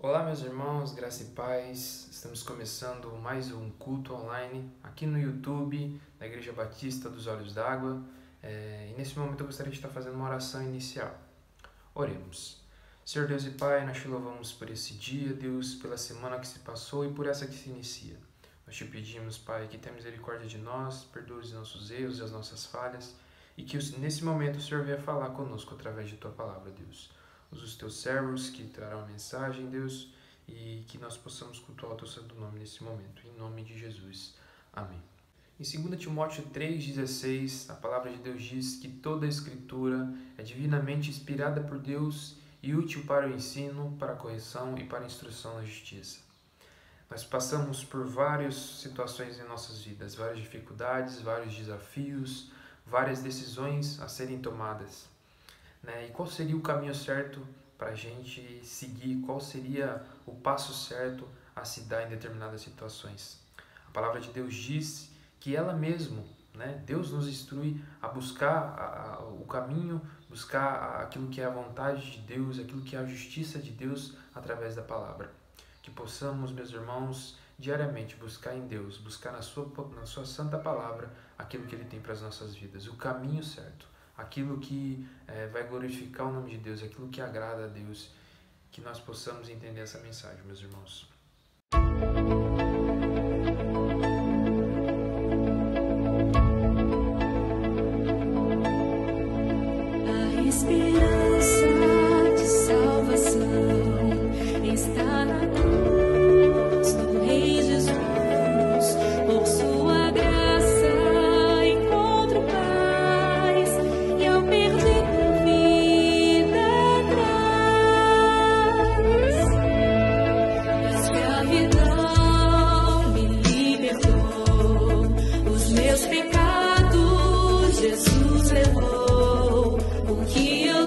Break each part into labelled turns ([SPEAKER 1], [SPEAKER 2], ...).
[SPEAKER 1] Olá, meus irmãos, graça e paz. Estamos começando mais um culto online aqui no YouTube da Igreja Batista dos Olhos d'Água. E nesse momento eu gostaria de estar fazendo uma oração inicial. Oremos. Senhor Deus e Pai, nós te louvamos por esse dia, Deus, pela semana que se passou e por essa que se inicia. Nós te pedimos, Pai, que tenha misericórdia de nós, perdoe os nossos erros e as nossas falhas e que nesse momento o Senhor venha falar conosco através de Tua palavra, Deus. Usa os Teus servos que trarão a mensagem, Deus, e que nós possamos cultuar o Teu santo nome nesse momento. Em nome de Jesus. Amém. Em 2 Timóteo 3,16, a palavra de Deus diz que toda a Escritura é divinamente inspirada por Deus e útil para o ensino, para a correção e para a instrução na justiça. Nós passamos por várias situações em nossas vidas, várias dificuldades, vários desafios, várias decisões a serem tomadas. E qual seria o caminho certo para a gente seguir? Qual seria o passo certo a se dar em determinadas situações? A palavra de Deus diz que ela mesmo, Deus nos instrui a buscar o caminho, buscar aquilo que é a vontade de Deus, aquilo que é a justiça de Deus através da palavra. Que possamos, meus irmãos, diariamente buscar em Deus, buscar na sua santa palavra aquilo que Ele tem para as nossas vidas, o caminho certo. Aquilo que vai glorificar o nome de Deus, aquilo que agrada a Deus, que nós possamos entender essa mensagem, meus irmãos.
[SPEAKER 2] A esperança de salvação está na cruz do Rei Jesus, por sua graça encontro paz e ao perder vida atrás. A escravidão me libertou, os meus pecados Jesus levou, o que eu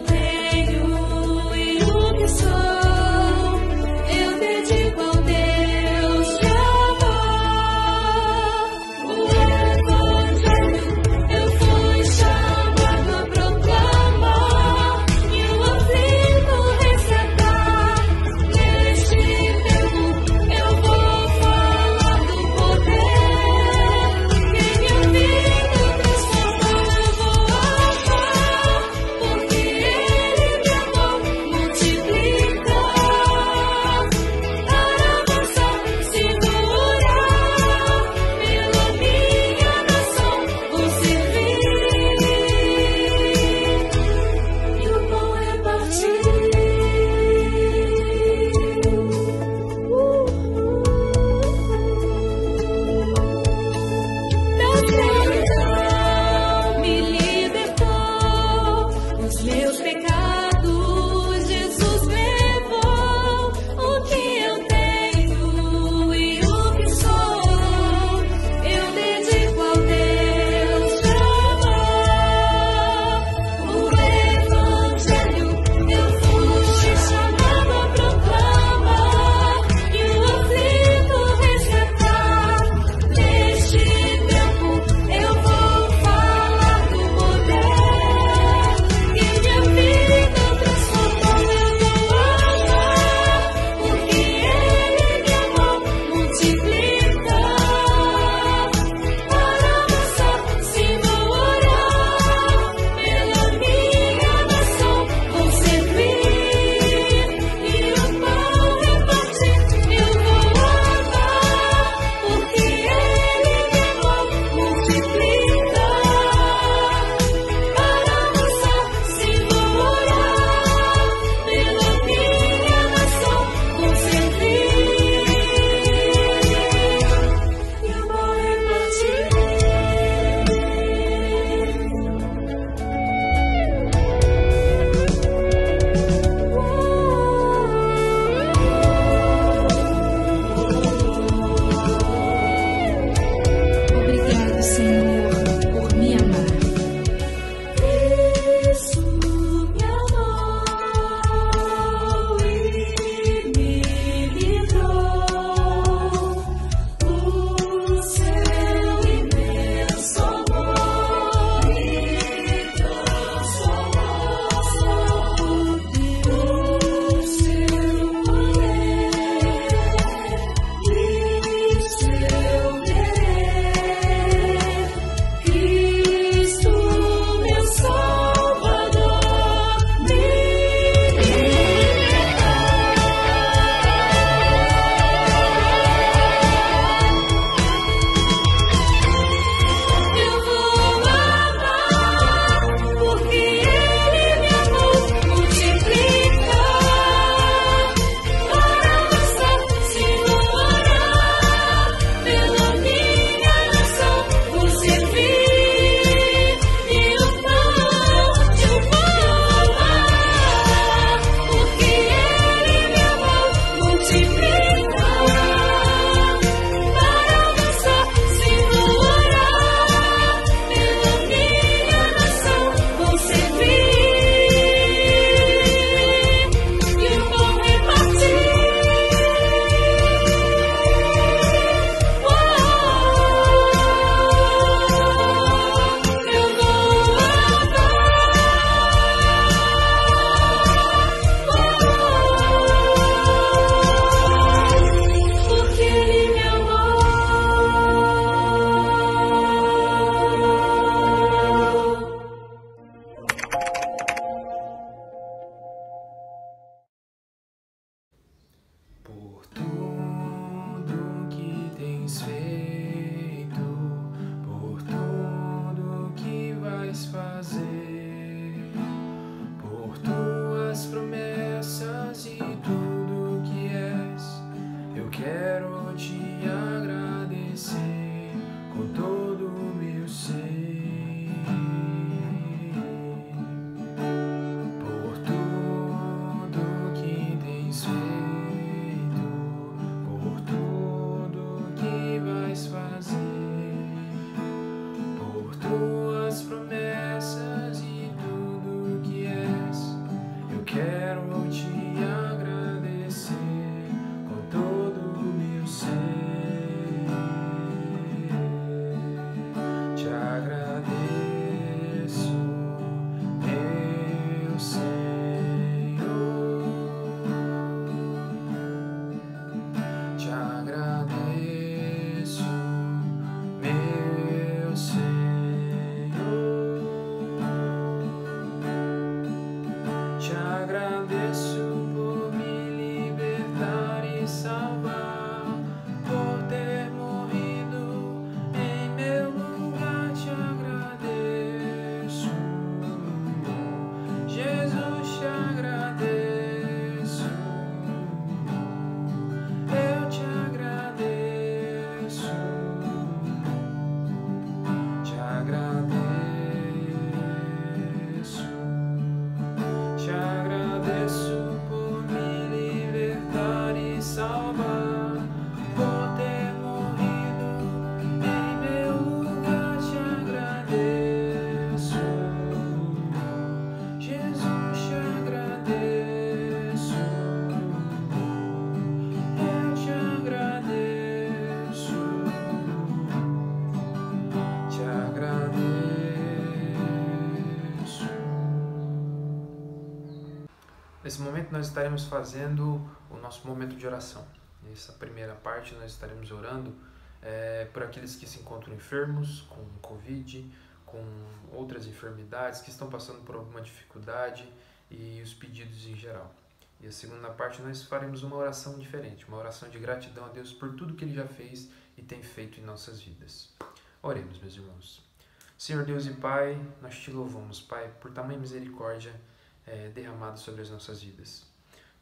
[SPEAKER 1] Nesse momento nós estaremos fazendo o nosso momento de oração. Nessa primeira parte nós estaremos orando por aqueles que se encontram enfermos, com Covid, com outras enfermidades, que estão passando por alguma dificuldade e os pedidos em geral. E a segunda parte nós faremos uma oração diferente, uma oração de gratidão a Deus por tudo que Ele já fez e tem feito em nossas vidas. Oremos, meus irmãos. Senhor Deus e Pai, nós te louvamos, Pai, por tamanha misericórdia derramada sobre as nossas vidas.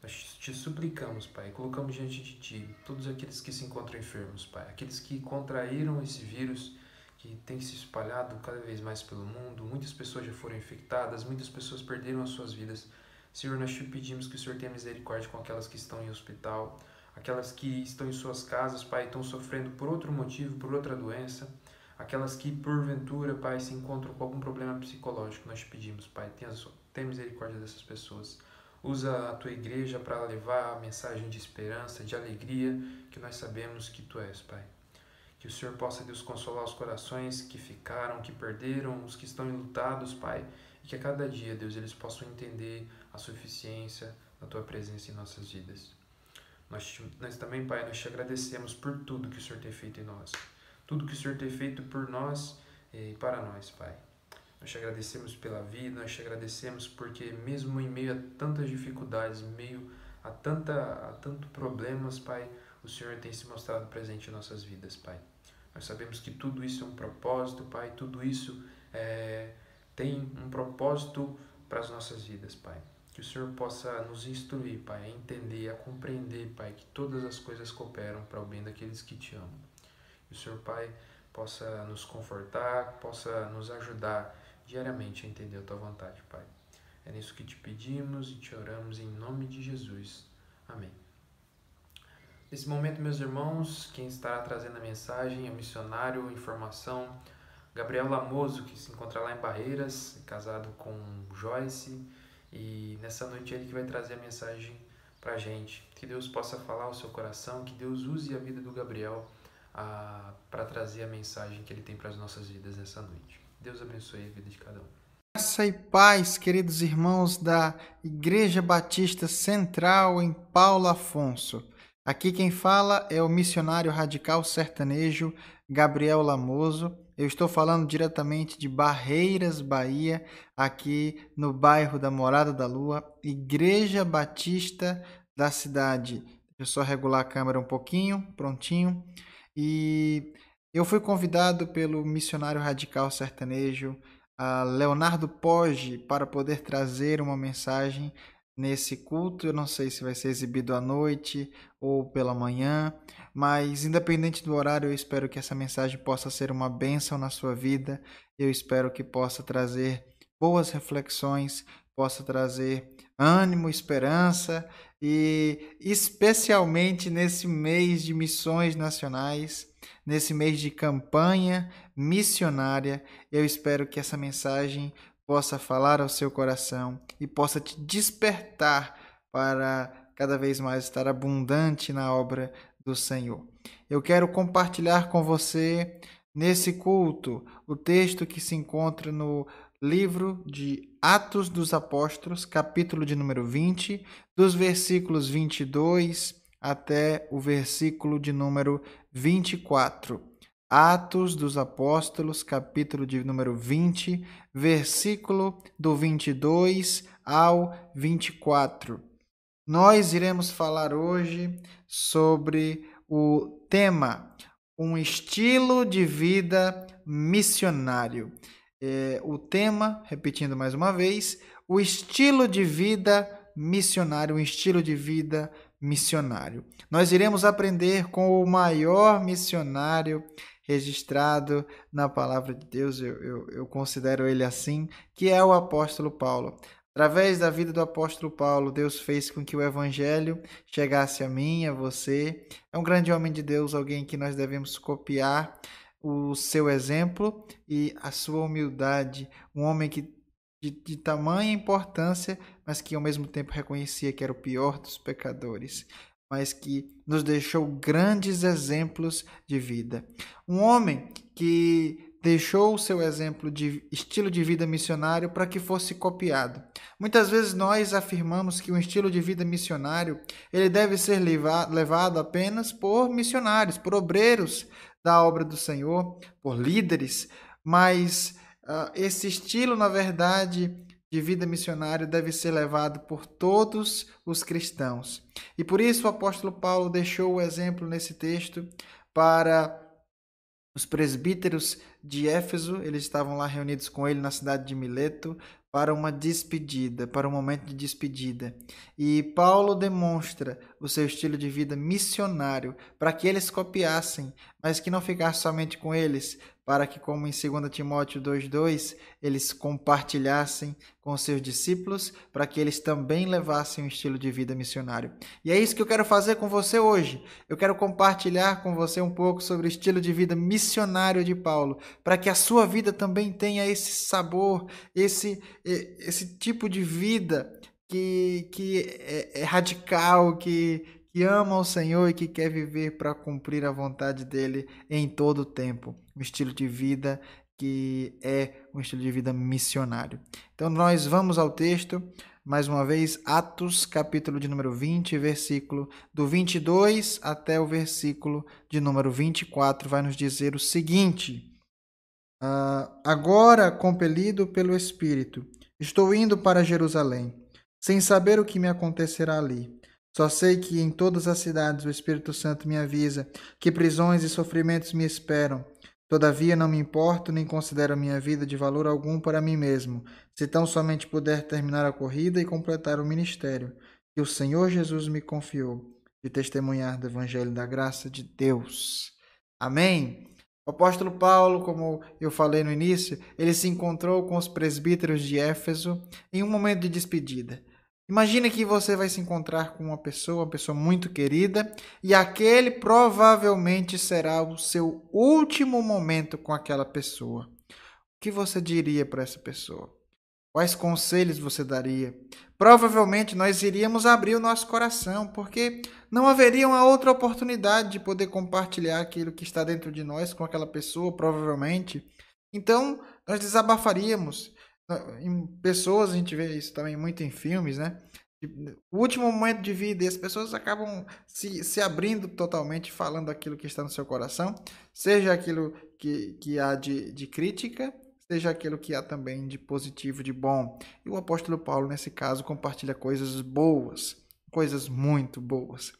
[SPEAKER 1] Nós te suplicamos, Pai, colocamos diante de Ti todos aqueles que se encontram enfermos, Pai, aqueles que contraíram esse vírus que tem se espalhado cada vez mais pelo mundo. Muitas pessoas já foram infectadas, muitas pessoas perderam as suas vidas. Senhor, nós te pedimos que o Senhor tenha misericórdia com aquelas que estão em hospital, aquelas que estão em suas casas, Pai, estão sofrendo por outro motivo, por outra doença, aquelas que, porventura, Pai, se encontram com algum problema psicológico. Nós te pedimos, Pai, tenha misericórdia dessas pessoas. Usa a Tua igreja para levar a mensagem de esperança, de alegria, que nós sabemos que Tu és, Pai. Que o Senhor possa, Deus, consolar os corações que ficaram, que perderam, os que estão enlutados, Pai, e que a cada dia, Deus, eles possam entender a suficiência da Tua presença em nossas vidas. Nós também, Pai, nós te agradecemos por tudo que o Senhor tem feito em nós. Tudo que o Senhor tem feito por nós e para nós, Pai. Nós te agradecemos pela vida, nós te agradecemos porque mesmo em meio a tantas dificuldades, em meio a tanto problemas, Pai, o Senhor tem se mostrado presente em nossas vidas, Pai. Nós sabemos que tudo isso é um propósito, Pai, tudo isso tem um propósito para as nossas vidas, Pai. Que o Senhor possa nos instruir, Pai, a entender, a compreender, Pai, que todas as coisas cooperam para o bem daqueles que te amam. Que o Senhor, Pai, possa nos confortar, possa nos ajudar diariamente a entender a Tua vontade, Pai. É nisso que te pedimos e te oramos em nome de Jesus. Amém. Nesse momento, meus irmãos, quem estará trazendo a mensagem é o missionário Informação Gabriel Lamoso, que se encontra lá em Barreiras, casado com Joyce, e nessa noite é ele que vai trazer a mensagem para a gente. Que Deus possa falar ao seu coração, que Deus use a vida do Gabriel para trazer a mensagem que ele tem para as nossas vidas nessa noite. Deus abençoe a vida de cada um.
[SPEAKER 3] Graça e paz, queridos irmãos da Igreja Batista Central em Paulo Afonso. Aqui quem fala é o missionário radical sertanejo Gabriel Lamoso. Eu estou falando diretamente de Barreiras, Bahia, aqui no bairro da Morada da Lua, Igreja Batista da cidade. Deixa eu só regular a câmera um pouquinho, prontinho. E eu fui convidado pelo missionário radical sertanejo Leonardo Poggi para poder trazer uma mensagem nesse culto. Eu não sei se vai ser exibido à noite ou pela manhã, mas independente do horário, eu espero que essa mensagem possa ser uma bênção na sua vida. Eu espero que possa trazer boas reflexões, possa trazer ânimo, esperança e especialmente nesse mês de missões nacionais, nesse mês de campanha missionária, eu espero que essa mensagem possa falar ao seu coração e possa te despertar para cada vez mais estar abundante na obra do Senhor. Eu quero compartilhar com você nesse culto o texto que se encontra no livro de Atos dos Apóstolos, capítulo de número 20, dos versículos 22 até o versículo de número 24. Atos dos Apóstolos, capítulo de número 20, versículo do 22 ao 24. Nós iremos falar hoje sobre o tema, um estilo de vida missionário. O tema, repetindo mais uma vez, o estilo de vida missionário, um estilo de vida missionário. Nós iremos aprender com o maior missionário registrado na palavra de Deus, eu considero ele assim, que é o apóstolo Paulo. Através da vida do apóstolo Paulo, Deus fez com que o evangelho chegasse a mim, a você. É um grande homem de Deus, alguém que nós devemos copiar o seu exemplo e a sua humildade. Um homem de tamanha importância, mas que ao mesmo tempo reconhecia que era o pior dos pecadores, mas que nos deixou grandes exemplos de vida. Um homem que deixou o seu exemplo de estilo de vida missionário para que fosse copiado. Muitas vezes nós afirmamos que um estilo de vida missionário ele deve ser levado apenas por missionários, por obreiros da obra do Senhor, por líderes, mas esse estilo, na verdade, de vida missionário deve ser levado por todos os cristãos. E por isso o apóstolo Paulo deixou o exemplo nesse texto para os presbíteros de Éfeso. Eles estavam lá reunidos com ele na cidade de Mileto para uma despedida, para um momento de despedida. E Paulo demonstra o seu estilo de vida missionário para que eles copiassem, mas que não ficasse somente com eles, para que, como em 2 Timóteo 2,2, eles compartilhassem com seus discípulos, para que eles também levassem um estilo de vida missionário. E é isso que eu quero fazer com você hoje. Eu quero compartilhar com você um pouco sobre o estilo de vida missionário de Paulo, para que a sua vida também tenha esse sabor, esse tipo de vida que é radical, que ama o Senhor e que quer viver para cumprir a vontade dele em todo o tempo. Um estilo de vida que é um estilo de vida missionário. Então nós vamos ao texto, mais uma vez, Atos, capítulo de número 20, versículo do 22 até o versículo de número 24, vai nos dizer o seguinte: agora, compelido pelo Espírito, estou indo para Jerusalém, sem saber o que me acontecerá ali. Só sei que em todas as cidades o Espírito Santo me avisa que prisões e sofrimentos me esperam. Todavia não me importo nem considero a minha vida de valor algum para mim mesmo, se tão somente puder terminar a corrida e completar o ministério que o Senhor Jesus me confiou, de testemunhar do Evangelho da graça de Deus. Amém? O apóstolo Paulo, como eu falei no início, ele se encontrou com os presbíteros de Éfeso em um momento de despedida. Imagine que você vai se encontrar com uma pessoa muito querida, e aquele provavelmente será o seu último momento com aquela pessoa. O que você diria para essa pessoa? Quais conselhos você daria? Provavelmente nós iríamos abrir o nosso coração, porque não haveria uma outra oportunidade de poder compartilhar aquilo que está dentro de nós com aquela pessoa, provavelmente. Então, nós desabafaríamos. Em pessoas, a gente vê isso também muito em filmes, né? O último momento de vida, e as pessoas acabam se abrindo totalmente, falando aquilo que está no seu coração, seja aquilo que há de crítica, seja aquilo que há também de positivo, de bom. E o apóstolo Paulo, nesse caso, compartilha coisas boas, coisas muito boas.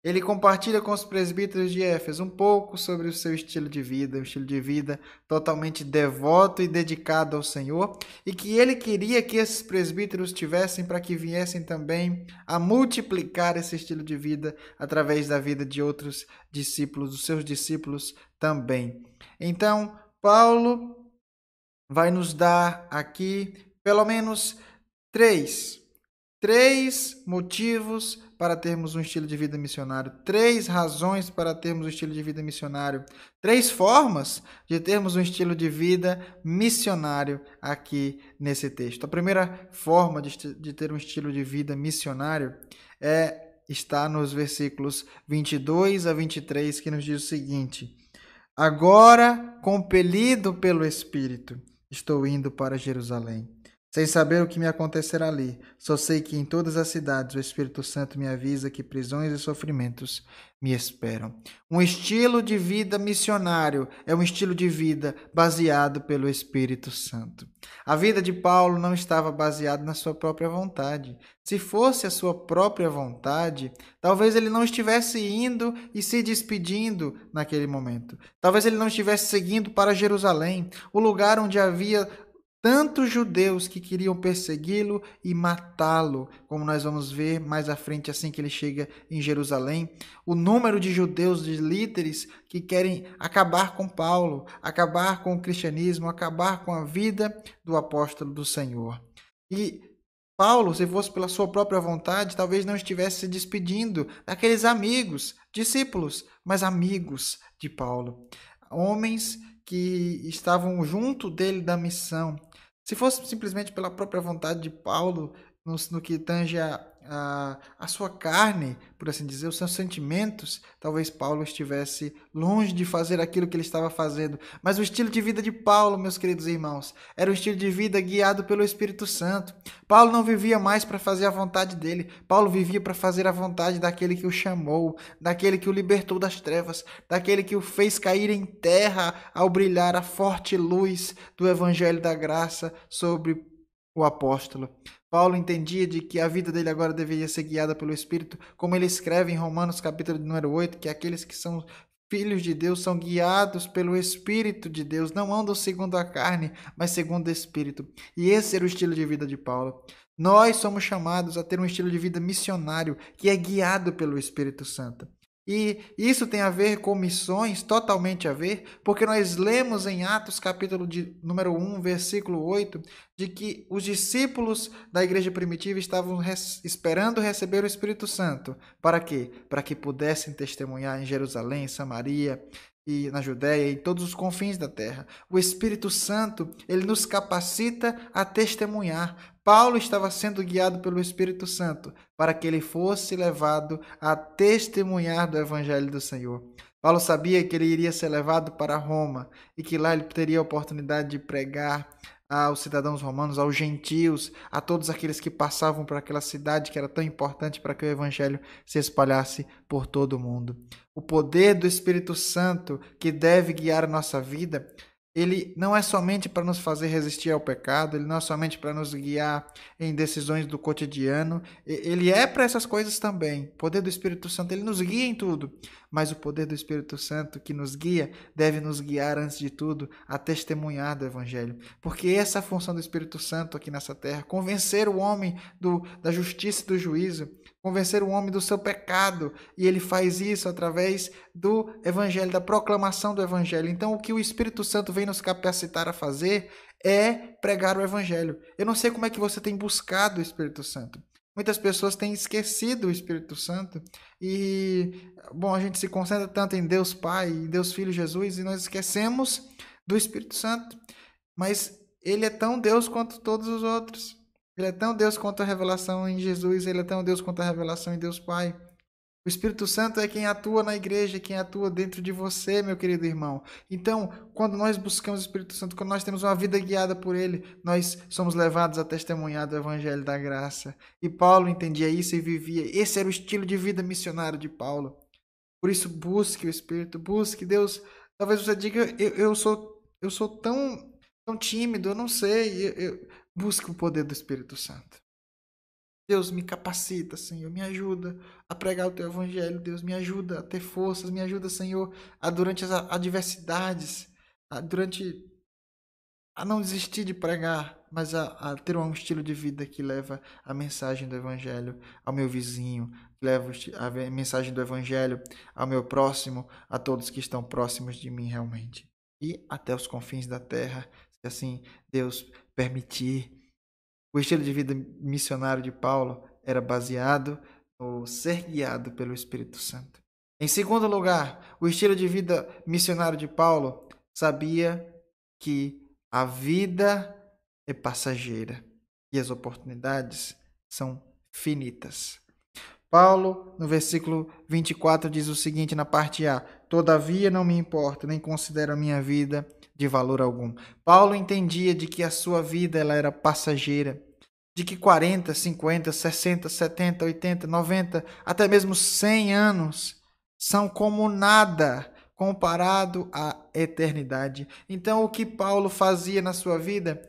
[SPEAKER 3] Ele compartilha com os presbíteros de Éfeso um pouco sobre o seu estilo de vida, um estilo de vida totalmente devoto e dedicado ao Senhor, e que ele queria que esses presbíteros tivessem para que viessem também a multiplicar esse estilo de vida através da vida de outros discípulos, dos seus discípulos também. Então, Paulo vai nos dar aqui pelo menos três motivos para termos um estilo de vida missionário, 3 razões para termos um estilo de vida missionário, 3 formas de termos um estilo de vida missionário aqui nesse texto. A primeira forma de ter um estilo de vida missionário está nos versículos 22 a 23, que nos diz o seguinte: agora, compelido pelo Espírito, estou indo para Jerusalém, sem saber o que me acontecerá ali. Só sei que em todas as cidades o Espírito Santo me avisa que prisões e sofrimentos me esperam. Um estilo de vida missionário é um estilo de vida baseado pelo Espírito Santo. A vida de Paulo não estava baseada na sua própria vontade. Se fosse a sua própria vontade, talvez ele não estivesse indo e se despedindo naquele momento. Talvez ele não estivesse seguindo para Jerusalém, o lugar onde havia tantos judeus que queriam persegui-lo e matá-lo, como nós vamos ver mais à frente, assim que ele chega em Jerusalém. O número de judeus, de líderes que querem acabar com Paulo, acabar com o cristianismo, acabar com a vida do apóstolo do Senhor. E Paulo, se fosse pela sua própria vontade, talvez não estivesse se despedindo daqueles amigos, discípulos, mas amigos de Paulo. Homens que estavam junto dele da missão. Se fosse simplesmente pela própria vontade de Paulo, no que tange a sua carne, por assim dizer, os seus sentimentos, talvez Paulo estivesse longe de fazer aquilo que ele estava fazendo. Mas o estilo de vida de Paulo, meus queridos irmãos, era um estilo de vida guiado pelo Espírito Santo. Paulo não vivia mais para fazer a vontade dele. Paulo vivia para fazer a vontade daquele que o chamou, daquele que o libertou das trevas, daquele que o fez cair em terra ao brilhar a forte luz do Evangelho da Graça sobre o apóstolo. Paulo entendia de que a vida dele agora deveria ser guiada pelo Espírito, como ele escreve em Romanos capítulo número 8, que aqueles que são filhos de Deus são guiados pelo Espírito de Deus, não andam segundo a carne, mas segundo o Espírito. E esse era o estilo de vida de Paulo. Nós somos chamados a ter um estilo de vida missionário que é guiado pelo Espírito Santo. E isso tem a ver com missões, totalmente a ver, porque nós lemos em Atos capítulo número 1, versículo 8, de que os discípulos da igreja primitiva estavam esperando receber o Espírito Santo. Para quê? Para que pudessem testemunhar em Jerusalém, Samaria e na Judéia e em todos os confins da terra. O Espírito Santo, ele nos capacita a testemunhar. Paulo estava sendo guiado pelo Espírito Santo para que ele fosse levado a testemunhar do Evangelho do Senhor. Paulo sabia que ele iria ser levado para Roma e que lá ele teria a oportunidade de pregar aos cidadãos romanos, aos gentios, a todos aqueles que passavam por aquela cidade que era tão importante para que o Evangelho se espalhasse por todo o mundo. O poder do Espírito Santo que deve guiar a nossa vida, ele não é somente para nos fazer resistir ao pecado, ele não é somente para nos guiar em decisões do cotidiano, ele é para essas coisas também. O poder do Espírito Santo, ele nos guia em tudo, mas o poder do Espírito Santo que nos guia, deve nos guiar, antes de tudo, a testemunhar do Evangelho. Porque essa é a função do Espírito Santo aqui nessa terra, convencer o homem da justiça e do juízo, convencer o homem do seu pecado, e ele faz isso através do Evangelho, da proclamação do Evangelho. Então, o que o Espírito Santo vem nos capacitar a fazer é pregar o Evangelho. Eu não sei como é que você tem buscado o Espírito Santo. Muitas pessoas têm esquecido o Espírito Santo e, bom, a gente se concentra tanto em Deus Pai, em Deus Filho Jesus, e nós esquecemos do Espírito Santo. Mas ele é tão Deus quanto todos os outros. Ele é tão Deus quanto a revelação em Jesus, ele é tão Deus quanto a revelação em Deus Pai. O Espírito Santo é quem atua na igreja, quem atua dentro de você, meu querido irmão. Então, quando nós buscamos o Espírito Santo, quando nós temos uma vida guiada por ele, nós somos levados a testemunhar do Evangelho da Graça. E Paulo entendia isso e vivia. Esse era o estilo de vida missionário de Paulo. Por isso, busque o Espírito, busque Deus. Talvez você diga, eu sou tão tímido, eu não sei. Busque o poder do Espírito Santo. Deus, me capacita, Senhor, me ajuda a pregar o Teu Evangelho. Deus, me ajuda a ter forças, me ajuda, Senhor, durante as adversidades, a não desistir de pregar, mas a ter um estilo de vida que leva a mensagem do Evangelho ao meu vizinho, que leva a mensagem do Evangelho ao meu próximo, a todos que estão próximos de mim realmente. E até os confins da terra, se assim Deus permitir. O estilo de vida missionário de Paulo era baseado no ser guiado pelo Espírito Santo. Em segundo lugar, o estilo de vida missionário de Paulo sabia que a vida é passageira e as oportunidades são finitas. Paulo, no versículo 24, diz o seguinte na parte A: todavia não me importa, nem considero a minha vida de valor algum. Paulo entendia de que a sua vida ela era passageira, de que 40, 50, 60, 70, 80, 90, até mesmo 100 anos são como nada comparado à eternidade. Então, o que Paulo fazia na sua vida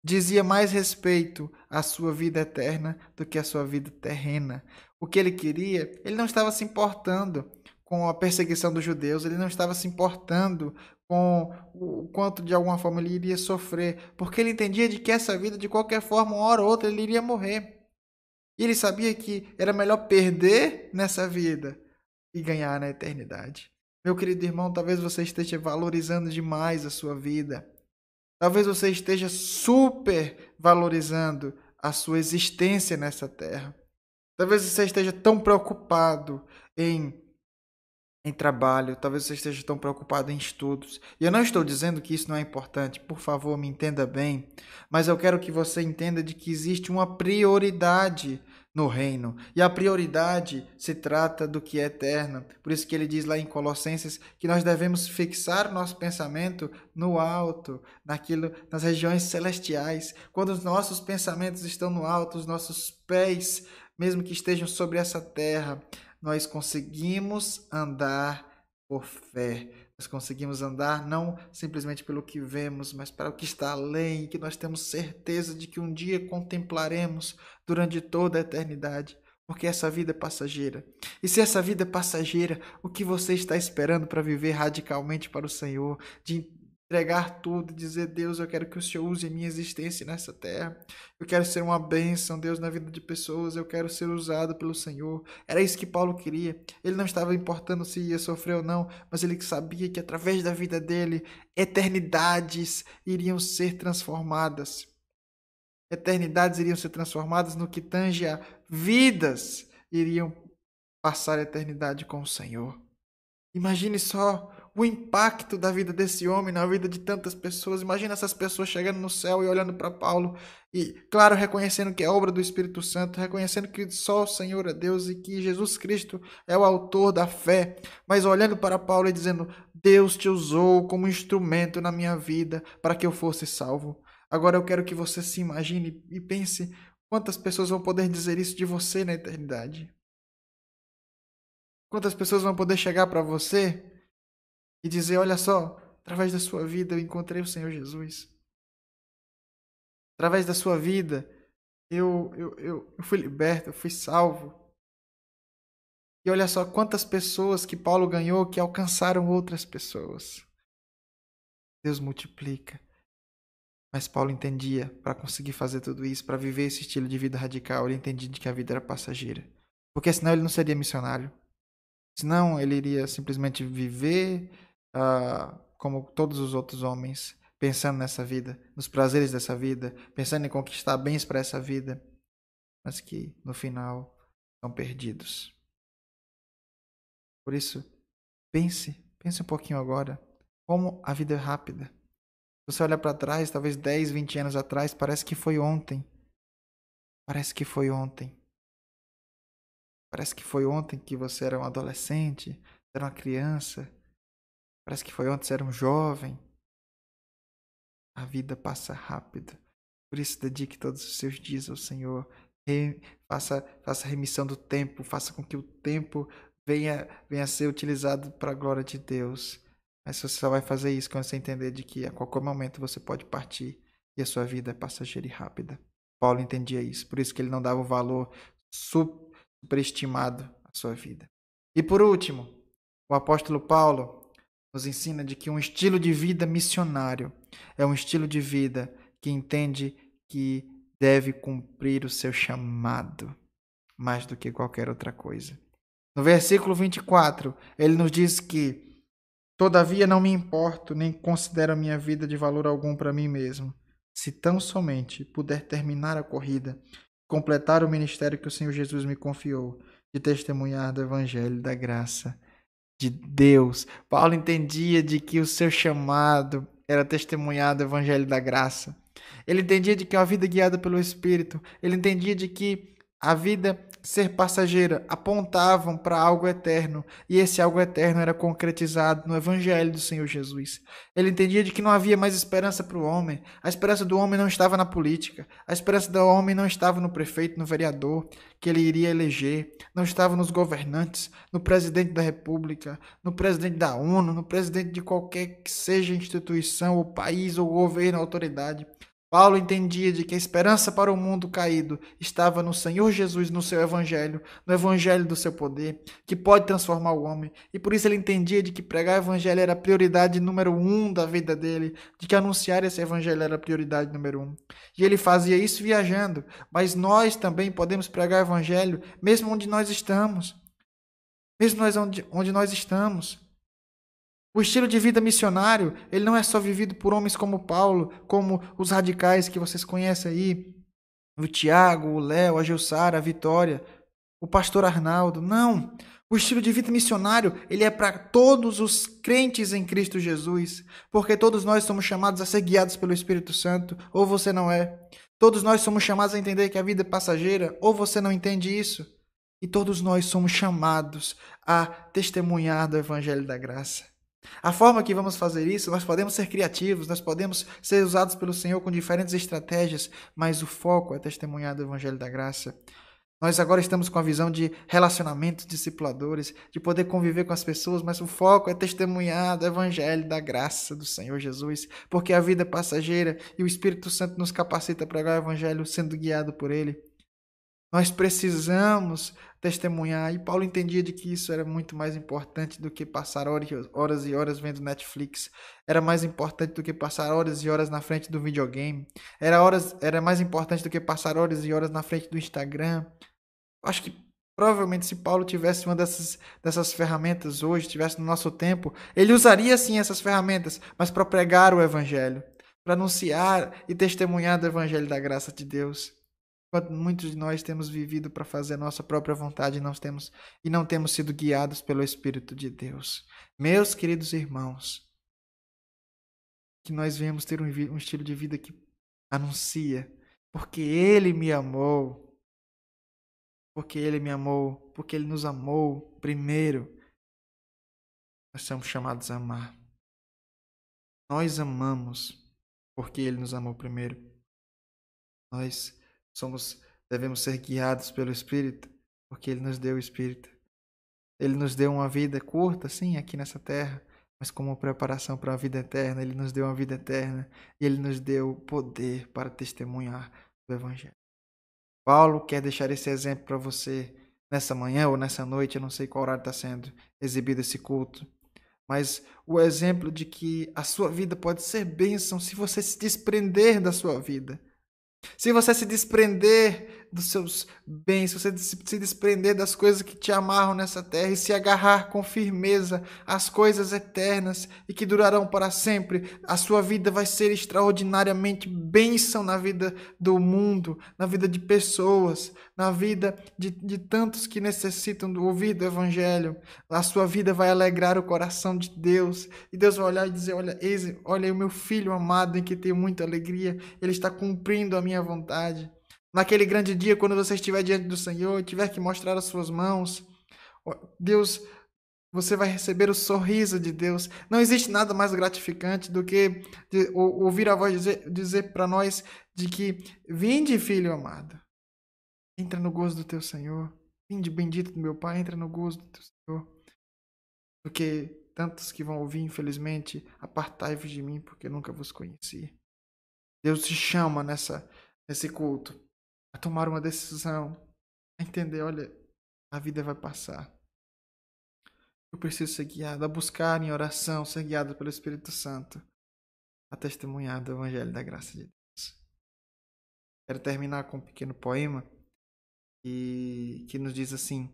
[SPEAKER 3] dizia mais respeito à sua vida eterna do que à sua vida terrena. O que ele queria, ele não estava se importando com a perseguição dos judeus, ele não estava se importando com o quanto de alguma forma ele iria sofrer, porque ele entendia de que essa vida, de qualquer forma, uma hora ou outra, ele iria morrer. E ele sabia que era melhor perder nessa vida e ganhar na eternidade. Meu querido irmão, talvez você esteja valorizando demais a sua vida. Talvez você esteja super valorizando a sua existência nessa terra. Talvez você esteja tão preocupado em em trabalho, talvez você esteja tão preocupado em estudos. E eu não estou dizendo que isso não é importante, por favor, me entenda bem, mas eu quero que você entenda de que existe uma prioridade no reino. E a prioridade se trata do que é eterno. Por isso que ele diz lá em Colossenses que nós devemos fixar nosso pensamento no alto, naquilo, nas regiões celestiais. Quando os nossos pensamentos estão no alto, os nossos pés, mesmo que estejam sobre essa terra, nós conseguimos andar por fé. Nós conseguimos andar não simplesmente pelo que vemos, mas para o que está além, que nós temos certeza de que um dia contemplaremos durante toda a eternidade, porque essa vida é passageira. E se essa vida é passageira, o que você está esperando para viver radicalmente para o Senhor, de entregar tudo, dizer: Deus, eu quero que o Senhor use a minha existência nessa terra. Eu quero ser uma bênção, Deus, na vida de pessoas. Eu quero ser usado pelo Senhor. Era isso que Paulo queria. Ele não estava importando se ia sofrer ou não, mas ele sabia que através da vida dele, eternidades iriam ser transformadas. Eternidades iriam ser transformadas no que tange a vidas iriam passar a eternidade com o Senhor. Imagine só o impacto da vida desse homem na vida de tantas pessoas. Imagina essas pessoas chegando no céu e olhando para Paulo e, claro, reconhecendo que é obra do Espírito Santo, reconhecendo que só o Senhor é Deus e que Jesus Cristo é o autor da fé, mas olhando para Paulo e dizendo: Deus te usou como instrumento na minha vida para que eu fosse salvo. Agora eu quero que você se imagine e pense quantas pessoas vão poder dizer isso de você na eternidade. Quantas pessoas vão poder chegar para você e dizer: olha só, através da sua vida eu encontrei o Senhor Jesus. Através da sua vida eu fui liberto, eu fui salvo. E olha só quantas pessoas que Paulo ganhou que alcançaram outras pessoas. Deus multiplica. Mas Paulo entendia, para conseguir fazer tudo isso, para viver esse estilo de vida radical, ele entendia de que a vida era passageira. Porque senão ele não seria missionário. Senão ele iria simplesmente viver como todos os outros homens, pensando nessa vida, nos prazeres dessa vida, pensando em conquistar bens para essa vida, mas que no final são perdidos. Por isso, pense um pouquinho agora, como a vida é rápida. Você olha para trás, talvez 10, 20 anos atrás, parece que foi ontem. Parece que foi ontem. Parece que foi ontem que você era um adolescente, era uma criança. Parece que foi ontem que você era um jovem. A vida passa rápido. Por isso, dedique todos os seus dias ao Senhor. Faça remissão do tempo. Faça com que o tempo venha a ser utilizado para a glória de Deus. Mas você só vai fazer isso quando você entender de que a qualquer momento você pode partir e a sua vida é passageira e rápida. Paulo entendia isso. Por isso que ele não dava o valor superestimado à sua vida. E por último, o apóstolo Paulo nos ensina de que um estilo de vida missionário é um estilo de vida que entende que deve cumprir o seu chamado mais do que qualquer outra coisa. No versículo 24, ele nos diz que: todavia não me importo, nem considero a minha vida de valor algum para mim mesmo, se tão somente puder terminar a corrida, completar o ministério que o Senhor Jesus me confiou, de testemunhar do evangelho da graça de Deus. Paulo entendia de que o seu chamado era testemunhar do evangelho da graça. Ele entendia de que a vida guiada pelo Espírito, ele entendia de que a vida ser passageira apontavam para algo eterno, e esse algo eterno era concretizado no evangelho do Senhor Jesus. Ele entendia de que não havia mais esperança para o homem. A esperança do homem não estava na política, a esperança do homem não estava no prefeito, no vereador que ele iria eleger, não estava nos governantes, no presidente da república, no presidente da ONU, no presidente de qualquer que seja a instituição, ou país, ou governo, ou autoridade. Paulo entendia de que a esperança para o mundo caído estava no Senhor Jesus, no seu evangelho, no evangelho do seu poder, que pode transformar o homem. E por isso ele entendia de que pregar o evangelho era a prioridade número 1 da vida dele, de que anunciar esse evangelho era a prioridade número 1. E ele fazia isso viajando, mas nós também podemos pregar o evangelho mesmo onde nós estamos. Mesmo onde nós estamos. O estilo de vida missionário, ele não é só vivido por homens como Paulo, como os radicais que vocês conhecem aí, o Tiago, o Léo, a Gilsara, a Vitória. o pastor Arnaldo. Não! O estilo de vida missionário, ele é para todos os crentes em Cristo Jesus, porque todos nós somos chamados a ser guiados pelo Espírito Santo, ou você não é. Todos nós somos chamados a entender que a vida é passageira, ou você não entende isso. E todos nós somos chamados a testemunhar do Evangelho da Graça. A forma que vamos fazer isso, nós podemos ser criativos, nós podemos ser usados pelo Senhor com diferentes estratégias, mas o foco é testemunhar do Evangelho da Graça. Nós agora estamos com a visão de relacionamentos discipuladores, de poder conviver com as pessoas, mas o foco é testemunhar do Evangelho da Graça do Senhor Jesus, porque a vida é passageira e o Espírito Santo nos capacita a pregar o Evangelho sendo guiado por Ele. Nós precisamos testemunhar, e Paulo entendia de que isso era muito mais importante do que passar horas e horas vendo Netflix, era mais importante do que passar horas e horas na frente do videogame, era mais importante do que passar horas e horas na frente do Instagram. Acho que provavelmente se Paulo tivesse uma dessas ferramentas hoje, tivesse no nosso tempo, ele usaria sim essas ferramentas, mas para pregar o Evangelho, para anunciar e testemunhar do Evangelho da graça de Deus. Enquanto muitos de nós temos vivido para fazer a nossa própria vontade e não temos sido guiados pelo Espírito de Deus. Meus queridos irmãos, que nós venhamos ter um estilo de vida que anuncia, porque Ele me amou. Porque Ele me amou, porque Ele nos amou primeiro. Nós somos chamados a amar. Nós amamos porque Ele nos amou primeiro. Nós devemos ser guiados pelo Espírito, porque Ele nos deu o Espírito. Ele nos deu uma vida curta, sim, aqui nessa terra, mas como preparação para a vida eterna. Ele nos deu uma vida eterna e Ele nos deu poder para testemunhar do Evangelho. Paulo quer deixar esse exemplo para você nessa manhã ou nessa noite, eu não sei qual horário está sendo exibido esse culto, mas o exemplo de que a sua vida pode ser bênção se você se desprender da sua vida. Se você se desprender dos seus bens, se você se desprender das coisas que te amarram nessa terra e se agarrar com firmeza às coisas eternas e que durarão para sempre, a sua vida vai ser extraordinariamente bênção na vida do mundo, na vida de pessoas, na vida de tantos que necessitam ouvir do Evangelho. A sua vida vai alegrar o coração de Deus e Deus vai olhar e dizer: olha aí o meu filho amado em que tenho muita alegria, ele está cumprindo a minha vontade. Naquele grande dia, quando você estiver diante do Senhor e tiver que mostrar as suas mãos, Deus, você vai receber o sorriso de Deus. Não existe nada mais gratificante do que ouvir a voz dizer para nós de que: vinde, filho amado, entra no gozo do teu Senhor. Vinde, bendito do meu Pai, entra no gozo do teu Senhor. Porque tantos que vão ouvir, infelizmente, apartai-vos de mim, porque nunca vos conheci. Deus te chama nesse culto a tomar uma decisão, a entender: olha, a vida vai passar. Eu preciso ser guiado, a buscar em oração, ser guiado pelo Espírito Santo, a testemunhar do Evangelho da graça de Deus. Quero terminar com um pequeno poema que nos diz assim: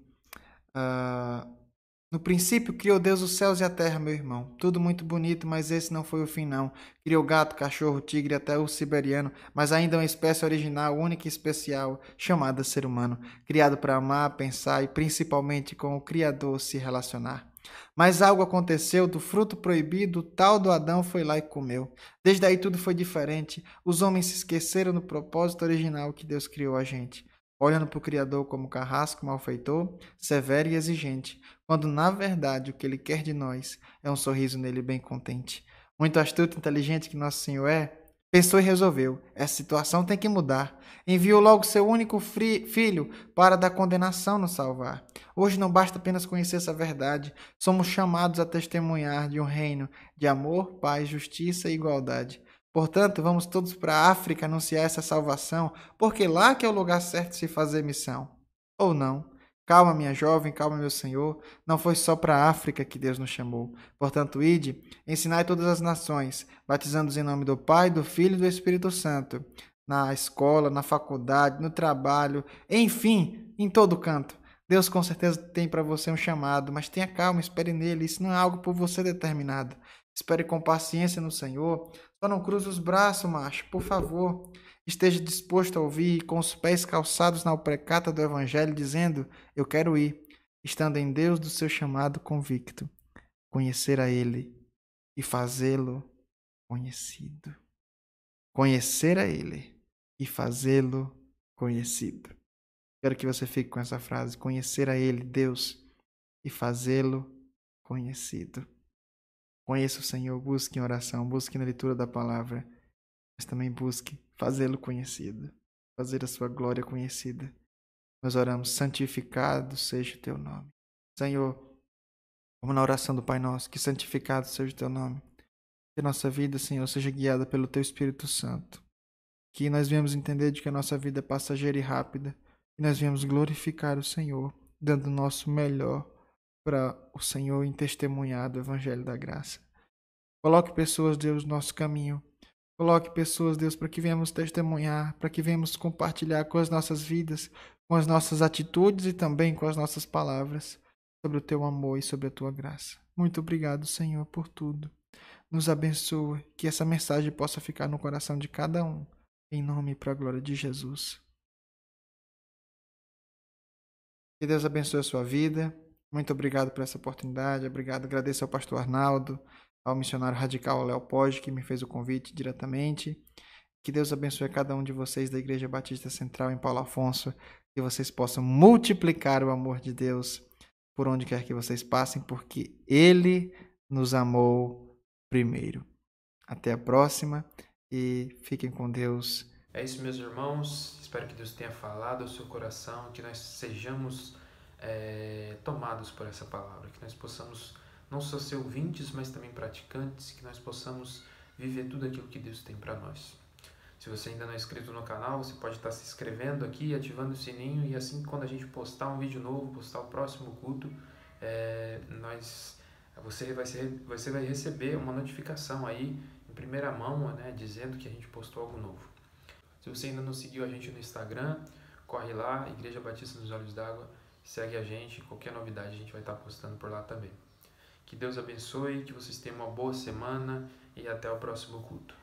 [SPEAKER 3] no princípio criou Deus os céus e a terra, meu irmão. Tudo muito bonito, mas esse não foi o fim, não. Criou gato, cachorro, tigre, até o siberiano, mas ainda uma espécie original, única e especial, chamada ser humano, criado para amar, pensar e principalmente com o Criador se relacionar. Mas algo aconteceu, do fruto proibido, o tal do Adão foi lá e comeu. Desde aí tudo foi diferente. Os homens se esqueceram do propósito original que Deus criou a gente, olhando para o Criador como carrasco malfeitor, severo e exigente, quando na verdade o que Ele quer de nós é um sorriso nele bem contente. Muito astuto e inteligente que nosso Senhor é, pensou e resolveu: essa situação tem que mudar. Enviou logo seu único filho para da condenação nos salvar. Hoje não basta apenas conhecer essa verdade, somos chamados a testemunhar de um reino de amor, paz, justiça e igualdade. Portanto, vamos todos para a África anunciar essa salvação, porque lá que é o lugar certo de se fazer missão. Ou não. Calma, minha jovem, calma, meu Senhor. Não foi só para a África que Deus nos chamou. Portanto, ide, ensinai todas as nações, batizando-os em nome do Pai, do Filho e do Espírito Santo, na escola, na faculdade, no trabalho, enfim, em todo canto. Deus com certeza tem para você um chamado, mas tenha calma, espere nele. Isso não é algo por você determinado. Espere com paciência no Senhor. Só não cruze os braços, macho, por favor. esteja disposto a ouvir com os pés calçados na alpercata do Evangelho, dizendo: eu quero ir, estando em Deus do seu chamado convicto, conhecer a Ele e fazê-lo conhecido. Conhecer a Ele e fazê-lo conhecido. Quero que você fique com essa frase: conhecer a Ele, Deus, e fazê-lo conhecido. Conheça o Senhor, busque em oração, busque na leitura da palavra, mas também busque fazê-lo conhecido, fazer a sua glória conhecida. Nós oramos: santificado seja o teu nome. Senhor, como na oração do Pai Nosso, que santificado seja o teu nome. Que a nossa vida, Senhor, seja guiada pelo teu Espírito Santo. Que nós venhamos entender de que a nossa vida é passageira e rápida. E nós venhamos glorificar o Senhor, dando o nosso melhor para o Senhor em testemunhar do Evangelho da Graça. Coloque pessoas, Deus, no nosso caminho. Coloque pessoas, Deus, para que venhamos testemunhar, para que venhamos compartilhar com as nossas vidas, com as nossas atitudes e também com as nossas palavras sobre o teu amor e sobre a tua graça. Muito obrigado, Senhor, por tudo. Nos abençoa, que essa mensagem possa ficar no coração de cada um, em nome e para a glória de Jesus. Que Deus abençoe a sua vida. Muito obrigado por essa oportunidade. Obrigado, agradeço ao pastor Arnaldo, ao missionário radical Léo Poggi, que me fez o convite diretamente. Que Deus abençoe a cada um de vocês da Igreja Batista Central em Paulo Afonso, que vocês possam multiplicar o amor de Deus por onde quer que vocês passem, porque Ele nos amou primeiro. Até a próxima e fiquem com Deus.
[SPEAKER 1] É isso, meus irmãos. Espero que Deus tenha falado ao seu coração, que nós sejamos tomados por essa palavra, que nós possamos não só ser ouvintes, mas também praticantes, que nós possamos viver tudo aquilo que Deus tem para nós. Se você ainda não é inscrito no canal, você pode estar se inscrevendo aqui, ativando o sininho, e assim quando a gente postar um vídeo novo, postar o próximo culto, você vai receber uma notificação aí em primeira mão, né, dizendo que a gente postou algo novo. Se você ainda não seguiu a gente no Instagram, corre lá, Igreja Batista dos Olhos d'Água, segue a gente, qualquer novidade a gente vai estar postando por lá também. Que Deus abençoe, que vocês tenham uma boa semana e até o próximo culto.